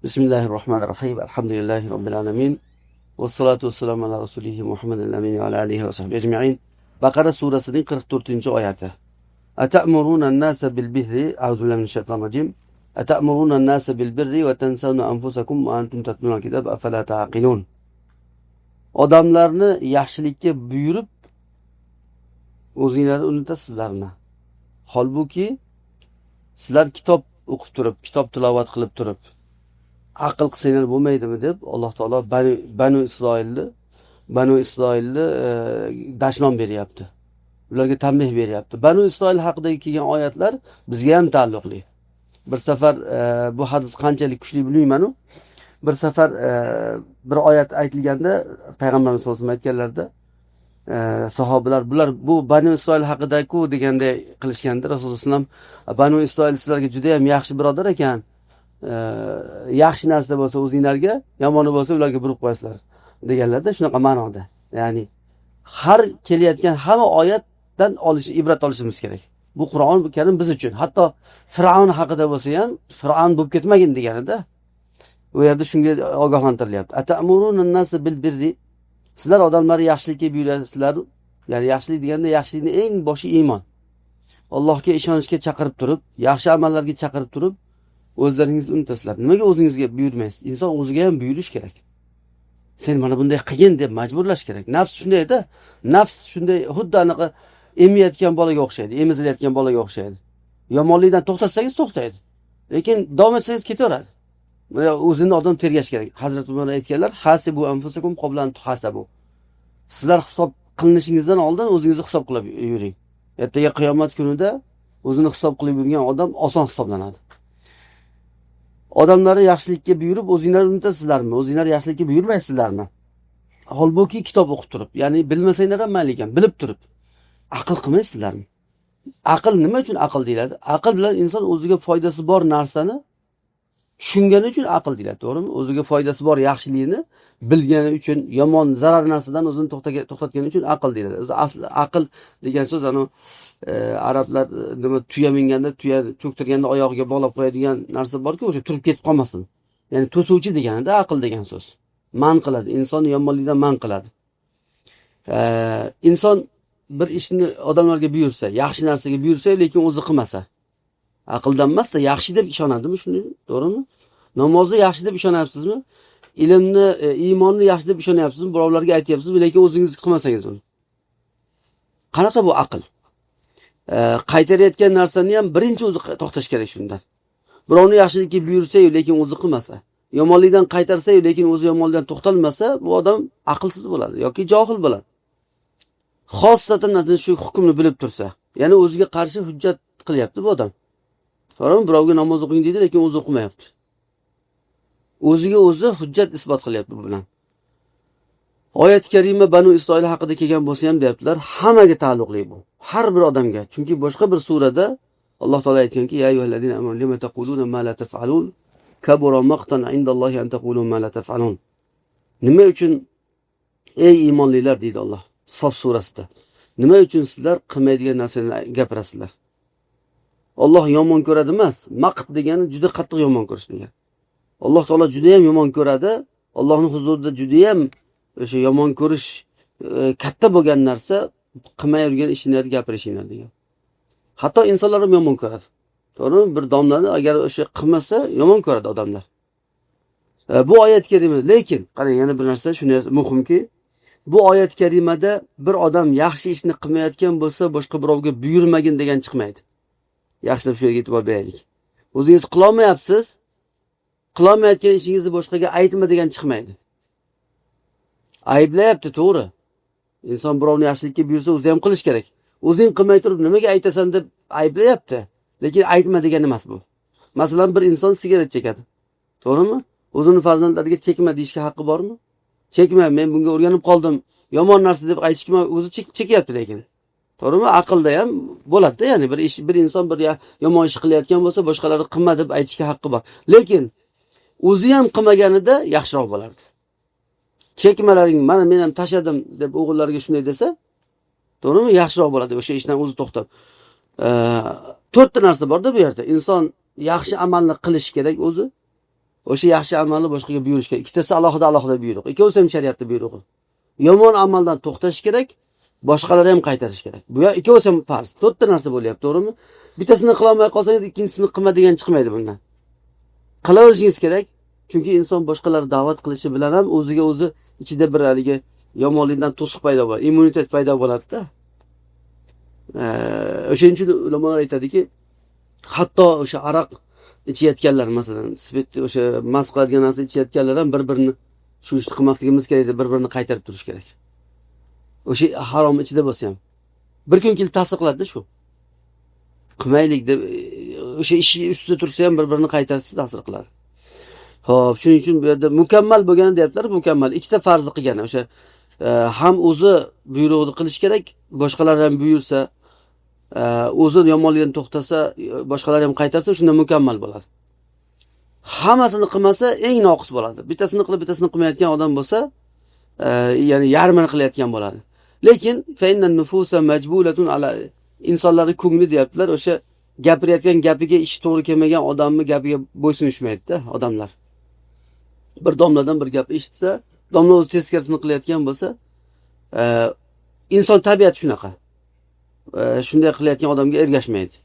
Bismillahirrahmanirrahim. Elhamdülillahi Rabbil alemin. Ve salatu ve selamu ala Resulihi Muhammedin emin ve ala alihi ve sahbihi ecma'in. Bakara suresinin 44. ayeti. Ete'murûnen nâse bil birri. Euzubillahimineşşeytanirracim. Ete'murûnen nâse bil birri ve tensevne enfusakum ve entum tetlûnel kitâbe efelâ ta'qilûn. Odamlarni yaxshilikka buyurib, o'zinglarni unutasizlarmi? Holbuki sizlar kitob o'qib turib, kitob tilovat qilib turib, aql qilsanglar bo'lmaydimi deb Alloh taolo Banu Isroilni dashnom beryapti. Ularga tanbeh beryapti. Banu Isroil haqidagi kelgan oyatlar bizga ham taalluqli. Bir safar bu hadis qanchalik kuchli bilmayman-u. Bir safar bir oyat aytilganda payg'ambarimiz sollallohu alayhi vasallam aytganlarda sahobalar bu Banu Isroil haqida-ku deganda qilishganda Rasululloh sollallohu alayhi vasallam Banu Isroil sizlarga juda ham yaxshi birodar ekan. Yaxshi narsa bo'lsa o'zinglarga, yomoni bo'lsa ularga burib qo'yasizlar deganlarda shunaqa ma'noda. Ya'ni har kelayotgan hamma oyatdan ibrat olishimiz kerak. Bu Qur'on Karim biz uchun. Hatto Fir'avn haqida bo'lsa ham Fir'avn bo'lib ketmagin deganida. U yerda shunga ogohlantirilyapti. Atamurun nasi bil birri. Sizlar odamlarni yaxshilikka buyurasizlar. Ya'ni yaxshilik deganda yaxshilikning eng boshi iymon. Allohga ishonishga chaqirib turib, yaxshi amallarga chaqirib turib, o'zlaringizni unutasizlar. Nimaga o'zingizga buyurmaysiz? Inson o'ziga ham buyurish kerak. Sen mana bunday qilgin deb majburlash kerak. Nafs shundayda. Nafs shunday xuddi anaqa emayotgan bolaga o'xshaydi, emizilayotgan bolaga o'xshaydi. Yomonlikdan to'xtatsangiz to'xtaydi. Lekin davom etsangiz ketaveradi. O'zini odam tergash kerak. Hazrat Umar aytganlar, hasibu anfusakum qabla an tuhasabu. Sizlar hisob qilinishingizdan oldin o'zingizni hisob qilib yuring. Ertaga qiyomat kunida o'zini hisob qilib yurgan odam oson hisoblanadi. Odamlarni yaxshilikka buyurib, o'zinglarni unutasizlarmi? O'zinglar yaxshilikka buyurmaysizlarmi? Holbuki kitob o'qib turib, ya'ni bilmasanglar ham mayli ekan, bilib turib, aql qilmaysizlarmi? Aql nima uchun aql deyiladi? Aql bilan inson o'ziga foydasi bor narsani tushungani uchun aql deyiladi, to'g'rimi? O'ziga foydasi bor yaxshilikni bilgani uchun, yomon, zarar narsadan o'zini to'xtatgani uchun aql deyiladi. O'zi asli aql degan so'z arablar nima tuya minganda, tuya cho'ktirganda oyog'iga bog'lab qo'yadigan narsa borki, o'sha turib ketib qolmasin. Ya'ni to'suvchi deganida aql degan so'z. Man qiladi, insonni yomonlikdan man qiladi. Inson bir ishni odamlarga buyursa, yaxshi narsaga buyursa, lekin o'zi qilmasa, aqldan emas-da yaxshi deb ishonadimi shuni, to'g'rimi? Namozni yaxshi deb ishonyapsizmi? Ilmni, iymonni yaxshi deb ishonyapsizmi? Birovlarga aytyapsizmi, lekin o'zingiz qilmasangiz uni. Qanaqa bu aql? Qaytarayotgan narsani ham birinchi o'zi to'xtash kerak shundan. Birovni yaxshilikka buyursa-yu, lekin o'zi qilmasa, yomonlikdan qaytarsa-yu, lekin o'zi yomonlikdan to'xtalmasa, bu odam aqlsiz bo'ladi yoki johil bo'ladi. Xossatan shu hukmni bilib tursa, ya'ni o'ziga qarshi hujjat qilyapti bu odam. To'g'rimi? Birovga namoz o'qing deydi, lekin o'zi o'qimayapti. O'ziga o'zi hujjat isbot qilyapti bu bilan. Oyat karima Banu Isroil haqida kelgan bo'lsa ham deyaptilar, hammaga taalluqli bu. Har bir odamga. Chunki boshqa bir surada Alloh taolo aytganki, ya ayyuhallazina amanu lima taquluna ma la taf'alun kabura maqtan indallohi an taqulu ma la taf'alun. Nima uchun ey iymonlilar deydi Alloh Sof surasida. Nima uchun sizlar qilmaydigan narsalarni gapirasizlar? Alloh yomon ko'radi emas, maqt degani juda qattiq yomon ko'rish degani. Alloh taolo juda ham yomon ko'radi. Allohning huzurida juda ham o'sha yomon ko'rish katta bo'lgan narsa qilmay yurgan ishinglarni gapirishinglar degan. Hatto insonlar ham yomon ko'radi. To'g'rimi? Bir domlani agar o'sha qilmasa yomon ko'radi odamlar. Bu oyat karima, lekin qarang, yana bir narsa shunday muhimki, bu oyat karimada bir odam yaxshi ishni qilmayotgan bo'lsa, boshqa birovga buyurmagin degan chiqmaydi. Yaxshilab shu yerga e'tibor beraylik. O'zingiz qilolmayapsiz, qilolmayotgan ishingizni boshqaga aytma degan chiqmaydi. Ayblayapti, to'g'ri. Inson birovni yaxshilikka buyursa, o'zi ham qilish kerak. O'zing qilmay turib nimaga aytasan deb ayblayapti. Lekin aytma degan emas bu. Masalan, bir inson sigaret chekadi. To'g'rimi? O'zini farzandlariga chekma deyishga haqqi bormi? Chekma, men bunga o'rganib qoldim. Yomon narsa deb aytishga o'zi chekyapti lekin. To'g'rimi? Aqlda ham bo'ladi-da, ya'ni bir inson bir yomon ish qilayotgan bo'lsa, boshqalarga qilma deb aytishga haqqi bor. Lekin o'zi ham qilmaganida yaxshiroq bo'lardi. Chekmalaring, mana men ham tashadim deb o'g'illariga shunday desa, to'g'rimi? Yaxshiroq bo'ladi o'sha ishdan o'zi to'xtab. To'rtta narsa bor-da bu yerda. Inson yaxshi amalni qilish kerak o'zi. O'sha yaxshi amalni boshqaga buyurish kerak. Ikkitasi alohida buyruq. Ikkovsi ham shariatda buyrug'i. Yomon amaldan to'xtash kerak, boshqalarni ham qaytarish kerak. Bu ikkovsi ham farz. To'rtta narsa bo'lyapti, to'g'rimi? Bittasini qila olmay qolsangiz, ikkinchisini qilma degan chiqmaydi bundan. Qilaverishingiz kerak. Chunki inson boshqalarni da'vat qilishi bilan ham o'ziga o'zi ichida bir haligi yomonlikdan to'siq paydo bo'ladi, immunitet paydo bo'ladi-da. O'shaning uchun ulamolar aytadiki, hatto o'sha aroq ichayotganlar, masalan, spit o'sha mast qiladigan narsa ichayotganlar ham bir-birini shu ishni qilmasligimiz kerak deb bir-birini qaytarib turish kerak. O'sha harom ichida bo'lsa ham bir kun kelib ta'sir qiladi shu. Qilmaylik deb o'sha ish ustida tursa ham bir-birini qaytarsa ta'sir qiladi. Xo'p, shuning uchun bu yerda mukammal bo'lgani deyaptilar, mukammal. Ikkita farzni qilgan. O'sha ham o'zi buyrug'ini qilish kerak, boshqalar ham buyursa, o'zi yomonlikdan to'xtasa, boshqalar ham qaytarsa, shunda mukammal bo'ladi. Hammasini qilmasa, eng noqis bo'ladi. Bittasini qilib, bittasini qilmayotgan odam bo'lsa, ya'ni yarmini qilayotgan bo'ladi. Lekin fa innan nufusa majbulatun ala, insonlarning ko'ngli deyaptilar, o'sha gapirayotgan gapiga ish to'g'ri kelmagan odamning gapiga bo'ysunishmaydi-da odamlar. Bir domladan bir gap eshitsa, domla o'zi teskarisini qilayotgan bo'lsa, inson tabiati shunaqa. Shunday qilayotgan odamga ergashmaydi.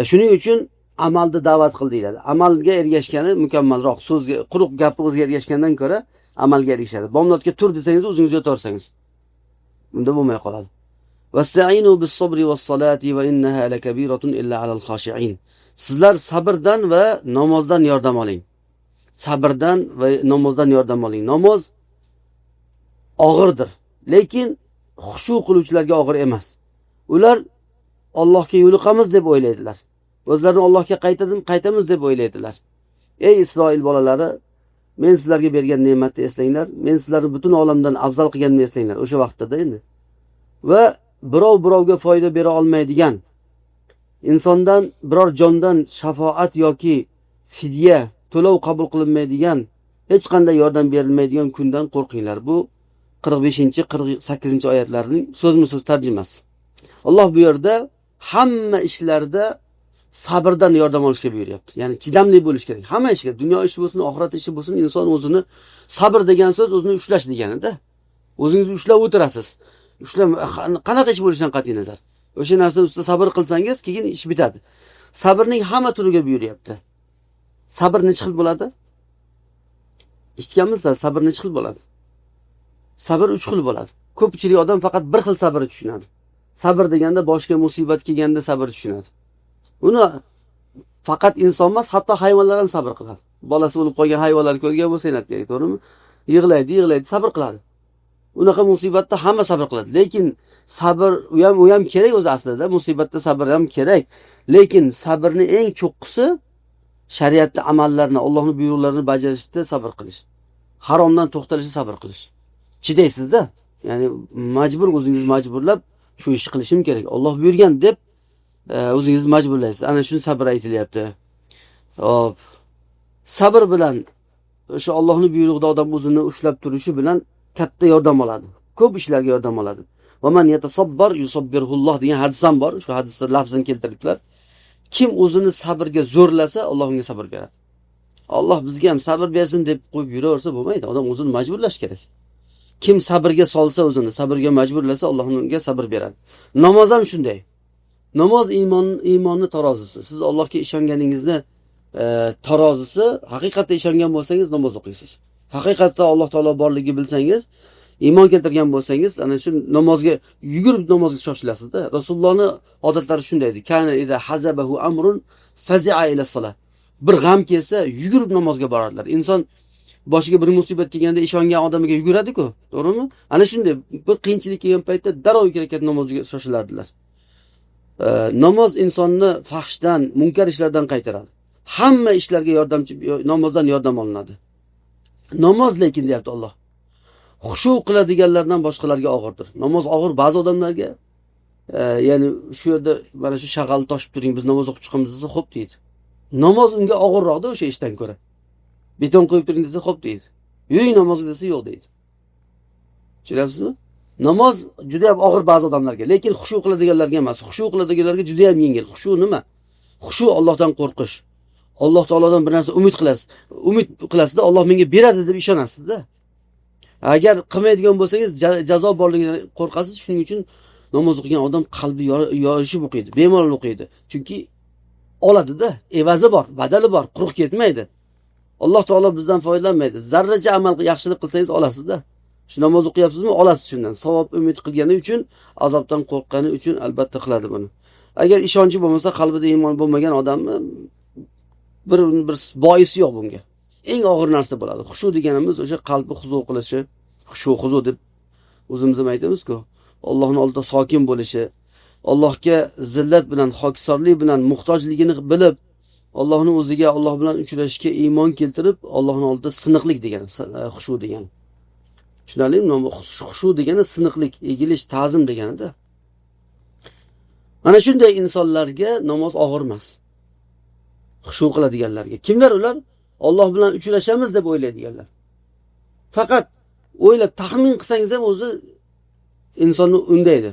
Shuning uchun amalni da'vat qil deyiladi. Amalga ergashgani mukammalroq. So'zga, quruq gapingizga ergashgandan ko'ra amalga ergashadi. Bomdodga tur desangiz, o'zingiz yo'torsangiz, bunda bo'lmay qoladi. Vasta'inu bis-sabri was-salati va innaha lakabiratun illa alal khashi'in. Sizlar sabrdan va namozdan yordam oling. Sabrdan va namozdan yordam oling. Namoz og'irdir, lekin xushu qiluvchilarga og'ir emas. Ular Allohga yo'liqamiz deb o'ylaydilar. O'zlarini Allohga qaytamiz deb o'ylaydilar. Ey Isroil bolalari, men sizlarga bergan ne'matni eslanglar, men sizlarni butun olamdan afzal qilganimni eslanglar. O'sha vaqtda endi. Va birovga foyda bera olmaydigan, insondan biror jondan shafoat yoki fidya, to'lov qabul qilinmaydigan, hech qanday yordam berilmaydigan kundan qo'rqinglar. Bu 45-48-oyatlarning so'zma-so'z tarjimasi. Alloh bu yerda hamma ishlarda sabrdan yordam olishga buyuryapti. Ya'ni chidamli bo'lish kerak. Hamma ishga, dunyo ishi bo'lsin, oxirat ishi bo'lsin, inson o'zini, sabr degan so'z o'zini ushlash degani-da. O'zingizni ushlab o'tirasiz. Qanaqa ish bo'lishidan qat'iy nazar. O'sha narsa ustida sabr qilsangiz, keyin ish bitadi. Sabrning hamma turiga buyuryapti. Sabr necha xil bo'ladi? Eshitganmisiz? Sabr necha xil bo'ladi? Sabr 3 xil bo'ladi. Ko'pchilik odam faqat bir xil sabrni tushunadi. Sabr deganda boshga musibat kelganda sabr tushunadi. Uni faqat inson emas, hatto hayvonlar ham sabr qiladi. Bolasi o'lib qolgan hayvonlarni ko'rgan bo'lsangiz kerak, to'g'rimi? Yig'laydi, sabr qiladi. Unaqa musibatda hamma sabr qiladi. Lekin sabr u ham kerak o'zi aslida. Musibatda sabr ham kerak. Lekin sabrni eng cho'qqisi shariatda amallarni, Allohning buyruqlarini bajarishda sabr qilish. Haromdan to'xtalishda sabr qilish. Chidaysizda. Ya'ni majbur, o'zingiz majburlab shu ishni qilishim kerak, Alloh buyurgan deb o'zingiz majburlaysiz. Ana shuni sabr aytilyapti. Hop. Sabr bilan o'sha Allohning buyrug'ida odam o'zini ushlab turishi bilan katta yordam oladi. Ko'p ishlarga yordam oladi. Va man yatasabbar yusabbirhulloh degan hadis ham bor. Shu hadisda lafzini keltiribdilar. Kim o'zini sabrga zo'rlasa, Alloh unga sabr beradi. Alloh bizga ham sabr bersin deb qo'yib yuraversa bo'lmaydi. Odam o'zini majburlash kerak. Kim sabrga solsa, o'zini sabrga majburlasa, Alloh unga sabr beradi. Namoz ham shunday. Namoz iymonning tarozisi. Siz Allohga ishonganingizni tarozisi, haqiqatda ishongan bo'lsangiz namoz o'qiysiz. Haqiqatda Alloh taolo borligiga bilsangiz, iymon keltirgan bo'lsangiz, ana shu namozga yugurib namozga shoshilasiz-da. Rasulullohning odatlari shunday edi. Kana iza hazabahu amrun fazi'a ila salat. Bir g'am kelsa, yugurib namozga borardilar. Inson boshiga bir musibat kelganda ishongan odamiga yuguradi-ku, to'g'rimi? Ana shunday bir qiyinchilik kelgan paytda darrov kerak namozga shoshilardilar. Namoz insonni fahshdan, munkar ishlardan qaytaradi. Hamma ishlarga yordamchi, namozdan yordam olinadi. Namoz lekin deyapti Alloh, xushu qiladiganlardan boshqalarga og'irdir. Namoz og'ir ba'zi odamlarga, ya'ni shu yerda mana shu shag'al toshib turing, biz namoz o'qib chiqamiz desa, xo'p deydi. Namoz unga og'irroqda o'sha ishdan ko'ra. Beton qo'yib turing desa, xo'p deydi. Yuring namozga desa, yo'q deydi. Tushunyapsizmi? Namoz juda ham og'ir ba'zi odamlarga, lekin xushu qiladiganlarga emas. Xushu qiladiganlarga juda ham yengil. Xushu nima? Xushu Allohdan qo'rqish. Alloh taolodan bir narsa umid qilasiz. Umid qilasizda, Alloh menga beradi deb ishonasizda. Agar qilmaydigan bo'lsangiz jazo borligidan qo'rqasiz. Shuning uchun namoz o'qigan odam qalbi yorishib o'qiydi, bemalol o'qiydi. Chunki oladi-da, evazi bor, badali bor, quruq ketmaydi. Alloh taolo bizdan foydalanmaydi. Zarracha amal yaxshilik qilsangiz olasizda. Shu namoz o'qiyapsizmi? Olasiz shundan. Savob umid qilgani uchun, azobdan qo'rqqani uchun albatta qiladi buni. Agar ishonchi bo'lmasa, qalbida iymon bo'lmagan odamni bir boisi yo'q bunga. Eng og'ir narsa bo'ladi. Xushu deganimiz o'sha qalbi huzu qilishi, huzu deb o'zimiz ham aytamiz-ku. Allohning oldida sokin bo'lishi, Allohga zillat bilan, hokisorlik bilan muhtojligini bilib, Allohning o'ziga, Alloh bilan uchrashishga iymon keltirib, Allohning oldida siniqlik degani, xushu degani. Tushunarlimi? Xushu degani siniqlik, egilish, ta'zim deganida. Mana shunday insonlarga namoz og'ir emas. Xushu qiladiganlarga. Kimlar ular? Alloh bilan uchrashamiz deb o'ylaydiganlar. Faqat o'ylab taxmin qilsangiz ham o'zi insonni undaydi.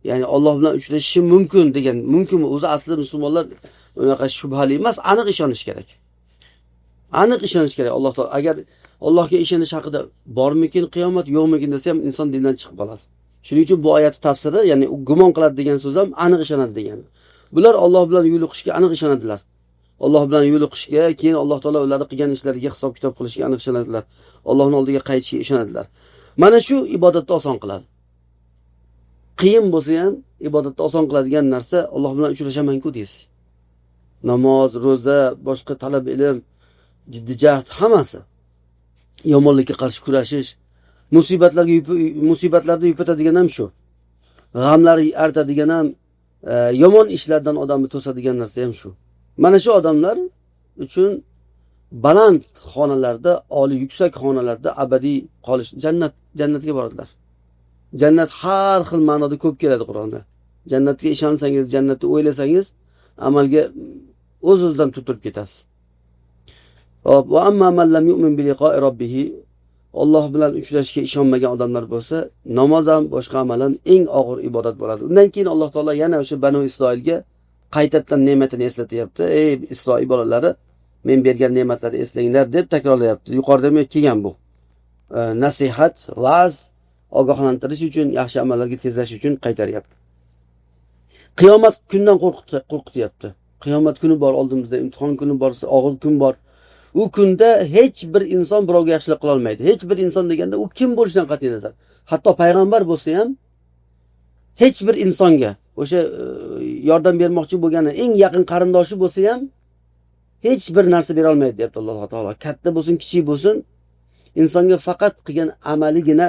Ya'ni Alloh bilan uchrashishi mumkin degan, mumkinmi? O'zi aslida musulmonlar unaqa shubhali emas, aniq ishonish kerak. Aniq ishonish kerak. Alloh taolo agar Allohga ishonish haqida bormikin qiyomat, yo'qmikin desa ham inson dindan chiqib qoladi. Shuning uchun bu oyat tafsiri, ya'ni u gumon qiladi degan so'z ham aniq ishonadi degani. Bular Alloh bilan yo'liqishga aniq ishonadilar. Alloh bilan yo'liqishga, keyin Alloh taolo ularni qilgan ishlariga hisob kitob qilishga aniq ishonadilar. Allohning oldiga qaytishga ishonadilar. Mana shu ibodatni oson qiladi. Qiyin bo'lsa ham ibodatni oson qiladigan narsa Alloh bilan uchrashaman-ku deysiz. Namoz, roza, boshqa talab ilm, jiddiy jahd hammasi. Yomonlikka qarshi kurashish, musibatlarni yupatadigan ham shu. G'amlarni artadigan ham, yomon ishlardan odamni to'sadigan narsa ham shu. Mana shu odamlar uchun baland xonalarda, oliy yuksak xonalarda abadiy qolish, jannatga boradilar. Jannat har xil ma'noda ko'p keladi Qur'onda. Jannatga ishonsangiz, jannatni o'ylasangiz, amalga o'z-o'zidan tutilib ketasiz. Va amma man lam yu'min bi liqa'i rabbih, Alloh bilan uchrashishga ishonmagan odamlar bo'lsa, namoz ham, boshqa amal ham eng og'ir ibodat bo'ladi. Undan keyin Alloh taolo yana o'sha Banu Isroilga qaytadan ne'matini eslatyapti. Ey Isroil bolalari, men bergan ne'matlarni eslanglar deb takrorlayapti. Yuqorida ham kelgan bu. Nasihat, va'z, ogohlantirish uchun, yaxshi amallarga tezlash uchun qaytaryapti. Qiyomat kundan qo'rqityapti. Qiyomat kuni bor oldimizda, imtihon kuni bor, og'ir kun bor. U kunda hech bir inson birovga yaxshilik qila olmaydi. Hech bir inson deganda u kim bo'lishidan qat'iy nazar. Hatto payg'ambar bo'lsa ham hech bir insonga o'sha yordam bermoqchi bo'lgani eng yaqin qarindoshi bo'lsa ham hech bir narsa bera olmaydi, deyapti Alloh taolo. Katta bo'lsin, kichik bo'lsin, insonga faqat qilgan amaligina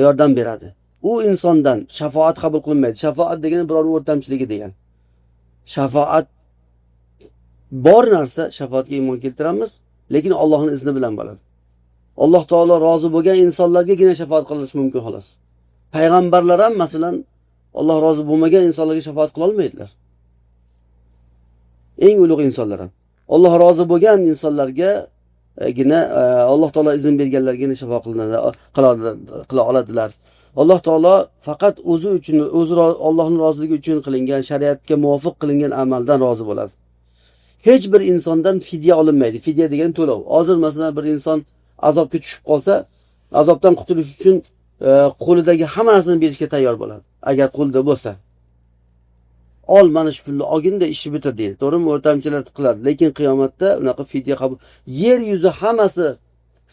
yordam beradi. U insondan shafoat qabul qilinmaydi. Shafoat degani biror o'rtamchiligi degan. Shafoat bor narsa, shafoatga iymon keltiramiz, lekin Allohning izni bilan bo'ladi. Alloh taolo rozi bo'lgan insonlargagina shafoat qilish mumkin xolos. Payg'ambarlar ham masalan Alloh rozi bo'lmagan insonlarga shafoat qila olmaydilar. Eng ulug' insonlar ham Alloh rozi bo'lgan insonlarga gina Alloh taolo izn berganlarga shafoat qila oladilar. Alloh taolo faqat o'zi uchun, Allohning roziligi uchun qilingan, shariatga muvofiq qilingan amaldan rozi bo'ladi. Hech bir insondan fidya olinmaydi. Fidya degan to'lov. Hozir masalan bir inson azobga tushib qolsa, azobdan qutulish uchun qo'lidagi hamma narsani berishga tayyor bo'ladi. Agar qo'lda bo'lsa, ol mana shu pulni olginda ishni bitir deydi. To'g'rimi? O'rtamchilar qiladi. Lekin qiyomatda unaqa fidya qabul. Yer yuzi hammasi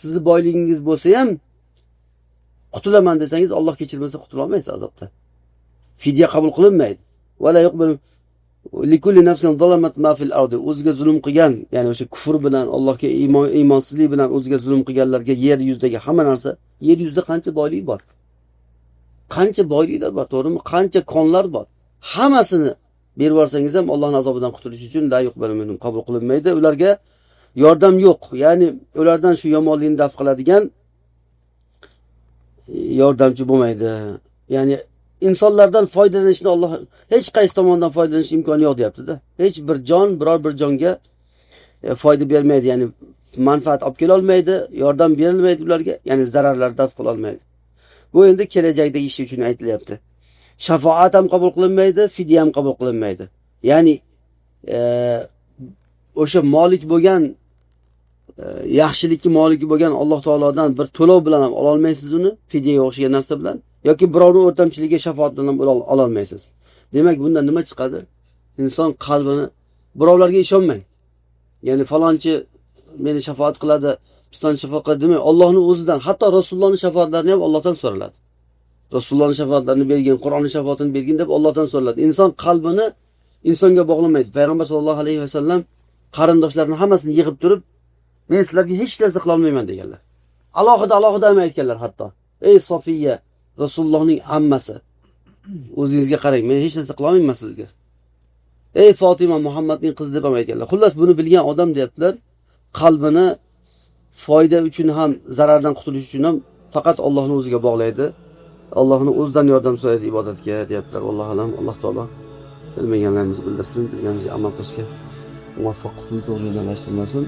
sizni boyligingiz bo'lsa ham qutulaman desangiz, Alloh kechirmasa qutula olmaysiz azobda. Fidya qabul qilinmaydi. Wala yuqbalu likulli nafsin zalamat ma fil ardi. O'ziga zulm qilgan, ya'ni o'sha kufr bilan, Allohga iymonsizlik bilan o'ziga zulm qilganlarga yer yuzidagi hamma narsa, yer yuzida qancha boylik bor? Qancha boyliklar bor, to'g'rimi? Qancha konlar bor? Hammasini berib yorsangiz ham Allohning azobidan qutulish uchun la yuqbalu minhum qabul qilinmaydi. Ularga yordam yo'q. Ya'ni ulardan shu yomonlikni daf qiladigan yordamchi bo'lmaydi. Ya'ni insonlardan foydalanishni Alloh hech qaysi tomondan foydalanish imkoni yo'q deyapti-da. Hech bir jon biror bir jonga foyda bermaydi, ya'ni manfaat olib kela olmaydi, yordam berilmaydi ularga, ya'ni zararlar daf qila olmaydi. Bu endi kelajakdagi ish uchun aytilyapti. Shafoat ham qabul qilinmaydi, fidya ham qabul qilinmaydi. Ya'ni o'sha molik bo'lgan yaxshilikka moliki bo'lgan Alloh taolodan bir to'lov bilan ham ola olmaysiz uni, fidyaga o'xshagan narsa bilan yoki birovning o'rtamchiligiga shafaat bilan ham ola olmaysiz. Demak, bundan nima chiqadi? Inson qalbini birovlarga ishonmang. Ya'ni falonchi meni shafaat qiladi, piston shafaat qiladi demang. Allohning o'zidan, hatto Rasulullohning shafaatlarini ham Allohdan so'raladi. Rasulullohning shafaatlarini bergin, Qur'onning shafaatini bergin deb Allohdan so'raladi. Inson qalbini insonga bog'lamaydi. Payg'ambar sollallohu alayhi vasallam qarindoshlarini hammasini yig'ib turib, men sizlarga hech narsa qila olmayman deganlar. Alohida ham aytganlar hatto. Ey Sofiya, Rasulullohning ammasi. O'zingizga qarang, men hech narsa qila olmayman sizga. Ey Fatima, Muhammadning qizi deb ham aytganlar. Xullas buni bilgan odam deyaptilar, qalbini foyda uchun ham, zarardan qutulish uchun ham faqat Allohning o'ziga bog'laydi. Allohning o'zidan yordam so'raydi ibodatga deyaptilar. Alloh alam, Alloh taolo bilmaganlarimizni bildirsin, bilganimizga amal qilishga muvaffaq qilsin, to'g'ri yo'ldan adashtirmasin.